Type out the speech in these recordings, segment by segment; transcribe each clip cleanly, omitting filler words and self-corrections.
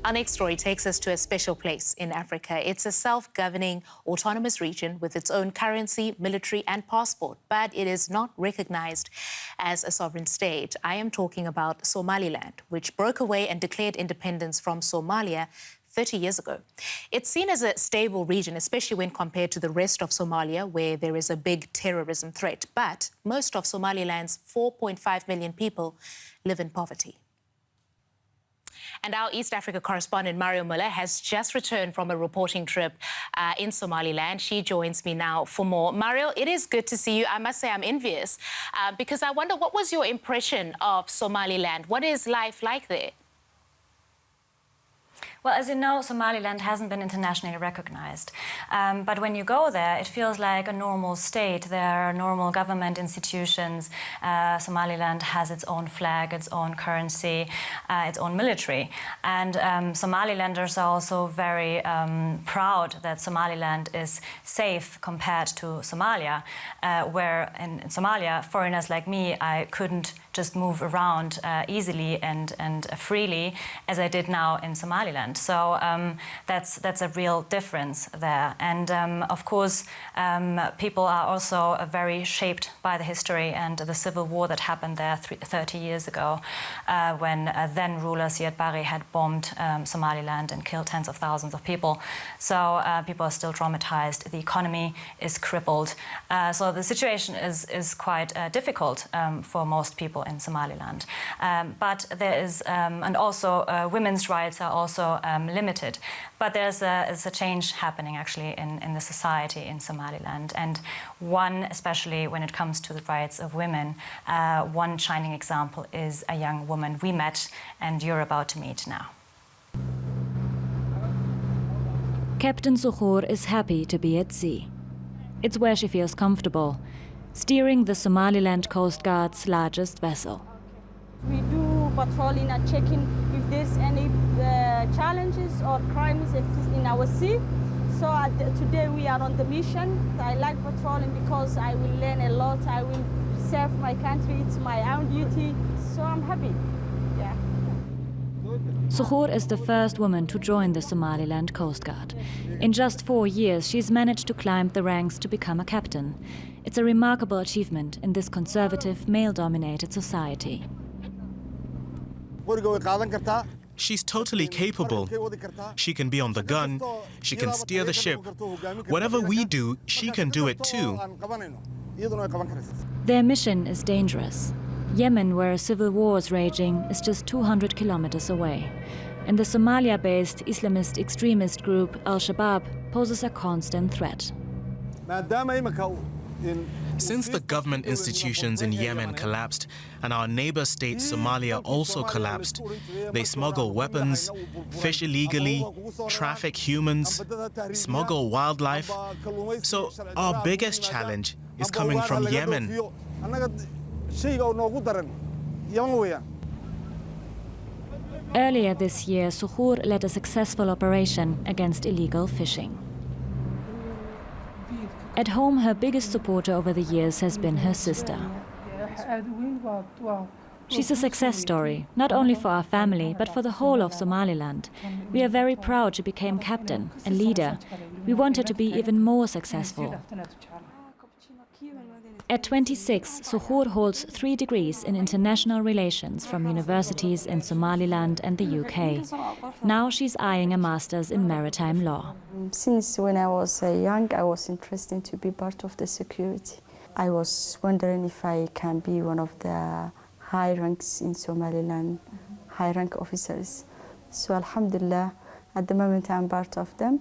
Our next story takes us to a special place in Africa. It's a self-governing, autonomous region with its own currency, military and passport, but it is not recognized as a sovereign state. I am talking about Somaliland, which broke away and declared independence from Somalia 30 years ago. It's seen as a stable region, especially when compared to the rest of Somalia, where there is a big terrorism threat. But most of Somaliland's 4.5 million people live in poverty. And our East Africa correspondent, Mario Muller, has just returned from a reporting trip in Somaliland. She joins me now for more. Mario, it is good to see you. I must say I'm envious because I wonder, what was your impression of Somaliland? What is life like there? Well, as you know, Somaliland hasn't been internationally recognized. But when you go there, it feels like a normal state. There are normal government institutions. Somaliland has its own flag, its own currency, its own military. And Somalilanders are also very proud that Somaliland is safe compared to Somalia, where in Somalia, foreigners like me, I couldn't just move around easily and freely as I did now in Somaliland. So that's a real difference there. And of course, people are also very shaped by the history and the civil war that happened there 30 years ago, when then ruler Siad Barre had bombed Somaliland and killed tens of thousands of people. So people are still traumatized. The economy is crippled. So the situation is quite difficult for most people in Somaliland. But there is, and also women's rights are also limited. But there's a change happening actually in the society in Somaliland. And one, especially when it comes to the rights of women, one shining example is a young woman we met and you're about to meet now. Captain Zuhuur is happy to be at sea. It's where she feels comfortable, steering the Somaliland Coastguard's largest vessel. We do patrolling and checking if there's any challenges or crimes exist in our sea. So today we are on the mission. I like patrolling because I will learn a lot. I will serve my country. It's my own duty. So I'm happy. Yeah. Zuhuur is the first woman to join the Somaliland Coastguard. In just 4 years, she's managed to climb the ranks to become a captain. It's a remarkable achievement in this conservative, male-dominated society. She's totally capable. She can be on the gun, she can steer the ship. Whatever we do, she can do it too. Their mission is dangerous. Yemen, where a civil war is raging, is just 200 kilometers away. And the Somalia-based Islamist extremist group Al-Shabaab poses a constant threat. Since the government institutions in Yemen collapsed and our neighbor state Somalia also collapsed, they smuggle weapons, fish illegally, traffic humans, smuggle wildlife. So our biggest challenge is coming from Yemen. Earlier this year, Zuhuur led a successful operation against illegal fishing. At home, her biggest supporter over the years has been her sister. She's a success story, not only for our family, but for the whole of Somaliland. We are very proud she became captain, a leader. We want her to be even more successful. At 26, Zuhuur holds 3 degrees in international relations from universities in Somaliland and the UK. Now she's eyeing a master's in maritime law. Since when I was young, I was interested to be part of the security. I was wondering if I can be one of the high ranks in Somaliland, high rank officers. So Alhamdulillah, at the moment I'm part of them.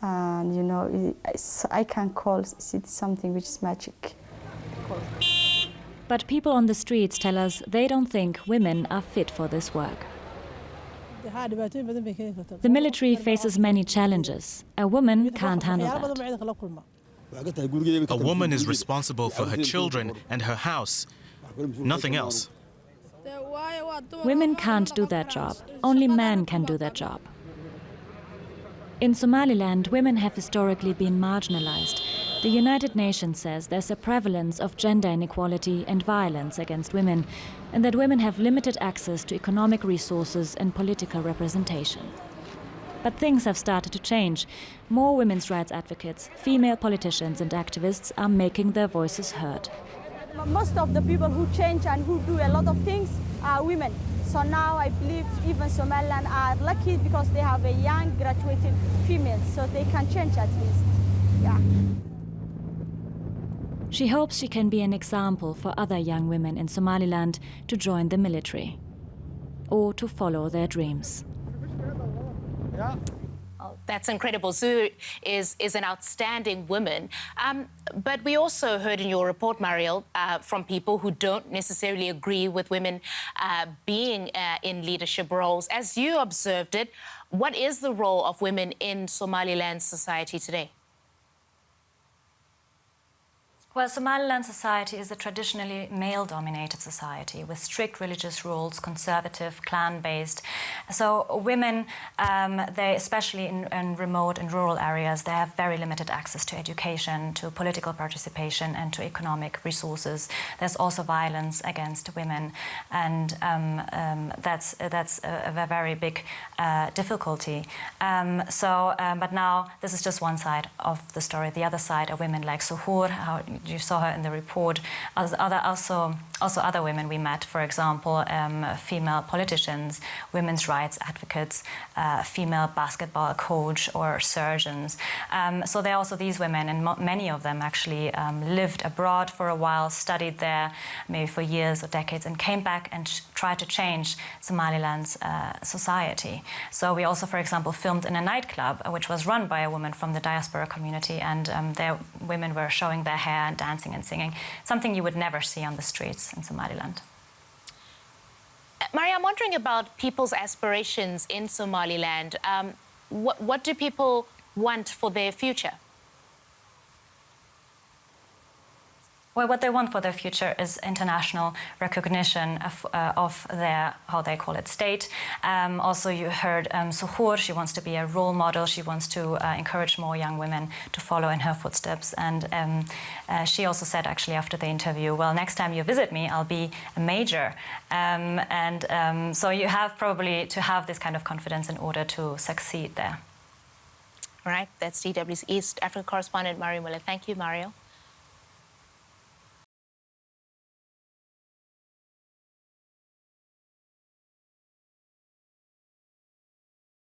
And you know, I can call it something which is magic. But people on the streets tell us they don't think women are fit for this work. The military faces many challenges. A woman can't handle that. A woman is responsible for her children and her house, nothing else. Women can't do that job. Only men can do that job. In Somaliland, women have historically been marginalized. The United Nations says there's a prevalence of gender inequality and violence against women, and that women have limited access to economic resources and political representation. But things have started to change. More women's rights advocates, female politicians and activists are making their voices heard. Most of the people who change and who do a lot of things are women. So now I believe even Somaliland are lucky because they have a young graduated female, so they can change at least. Yeah. She hopes she can be an example for other young women in Somaliland to join the military or to follow their dreams. Oh, that's incredible. Zuhuur is an outstanding woman. But we also heard in your report, Mariel, from people who don't necessarily agree with women being in leadership roles. As you observed it, what is the role of women in Somaliland society today? Well, Somaliland society is a traditionally male-dominated society with strict religious rules, conservative, clan-based. So women, they, especially in remote and rural areas, they have very limited access to education, to political participation and to economic resources. There's also violence against women, and that's a very big difficulty. But now this is just one side of the story. The other side are women like Zuhuur, how you saw her in the report. Also other women we met, for example, female politicians, women's rights advocates, female basketball coach or surgeons. So there are also these women, and many of them actually lived abroad for a while, studied there maybe for years or decades, and came back and tried to change Somaliland's society. So we also, for example, filmed in a nightclub which was run by a woman from the diaspora community, and there women were showing their hair and dancing and singing, something you would never see on the streets in Somaliland. Maria, I'm wondering about people's aspirations in Somaliland. What do people want for their future? Well, what they want for their future is international recognition of their, how they call it, state. Also, you heard Zuhuur, she wants to be a role model. She wants to encourage more young women to follow in her footsteps. And she also said, actually, after the interview, well, next time you visit me, I'll be a major. So you have probably to have this kind of confidence in order to succeed there. All right, that's DW's East Africa correspondent, Mario Muller. Thank you, Mario.